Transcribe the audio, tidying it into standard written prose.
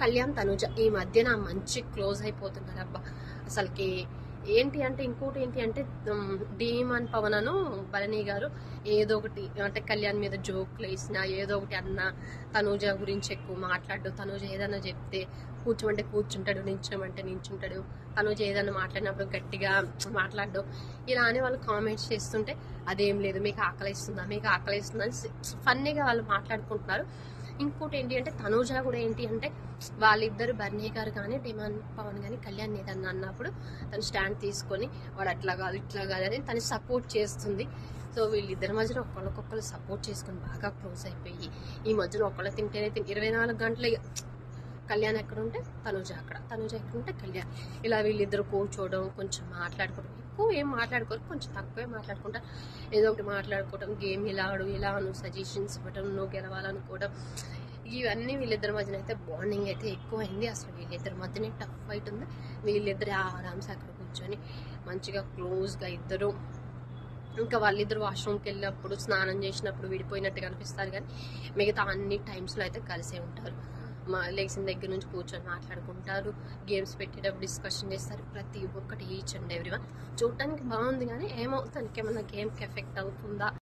కళ్యాణ్ తనుజ ఈ మధ్యన మంచి క్లోజ్ అయిపోతున్నారు అబ్బా. అసలుకి ఏంటి అంటే ఇంకోటి ఏంటి అంటే డీమన్ పవన్ అను భరణి గారు ఏదో ఒకటి అంటే కళ్యాణ్ మీద జోక్లు వేసినా ఏదో ఒకటి అన్నా తనుజ గురించి ఎక్కువ మాట్లాడు. తనుజ ఏదన్నా చెప్తే కూర్చోమంటే కూర్చుంటాడు, నించోమంటే నించుంటాడు. తనుజ ఏదన్నా మాట్లాడినప్పుడు గట్టిగా మాట్లాడు. ఇలా అని వాళ్ళు కామెంట్స్ చేస్తుంటే అదేం లేదు, మీకు ఆకలిస్తుందా మీకు ఆకలిస్తుందా అని ఫన్నీగా వాళ్ళు మాట్లాడుకుంటున్నారు. ఇంకోటి ఏంటి అంటే తనుజ కూడా ఏంటి అంటే వాళ్ళిద్దరు భరణి గారు కానీ డిమాండ్ పవన్ కానీ కళ్యాణ్ ఏదన్నా అన్నప్పుడు తను స్టాండ్ తీసుకొని వాడు అట్లా కాదు ఇట్లా కాదు అని తను సపోర్ట్ చేస్తుంది. సో వీళ్ళిద్దరి మధ్యన ఒకళ్ళకొకళ్ళు సపోర్ట్ చేసుకొని బాగా క్లోజ్ అయిపోయి ఈ మధ్యన ఒకళ్ళు తింటేనే 24 గంటలు కళ్యాణ్ ఎక్కడ ఉంటే తనుజ అక్కడ, తనుజ ఎక్కడ ఉంటే కళ్యాణ్. ఇలా వీళ్ళిద్దరు కూర్చోవడం, కొంచెం మాట్లాడుకోవడం, ఎక్కువ ఏం మాట్లాడుకోరు, కొంచెం తక్కువే మాట్లాడుకుంటారు. ఏదో ఒకటి మాట్లాడుకోవడం, గేమ్ ఇలా ఆడు ఇలా నువ్వు సజెషన్స్ ఇవ్వడం, నువ్వు గెలవాలనుకోవడం, ఇవన్నీ వీళ్ళిద్దరి మధ్యన అయితే బాండింగ్ అయితే ఎక్కువైంది. అసలు వీళ్ళిద్దరి మధ్యనే టఫ్ ఫైట్ ఉంది. వీళ్ళిద్దరే ఆరామ్స్ అక్కడ కూర్చొని మంచిగా క్లోజ్గా ఇద్దరు, ఇంకా వాళ్ళిద్దరు వాష్రూమ్కి వెళ్ళినప్పుడు స్నానం చేసినప్పుడు విడిపోయినట్టుగా అనిపిస్తారు, కానీ మిగతా అన్ని టైమ్స్లో అయితే కలిసే ఉంటారు. లేచిన దగ్గర నుంచి కూర్చొని మాట్లాడుకుంటారు, గేమ్స్ పెట్టేటప్పుడు డిస్కషన్ చేస్తారు, ప్రతి ఒక్కటి ఈచ్ అండ్ ఎవ్రీ వన్. చూడటానికి బాగుంది, కానీ ఏమవుతుంది, ఏమన్నా గేమ్కి ఎఫెక్ట్ అవుతుందా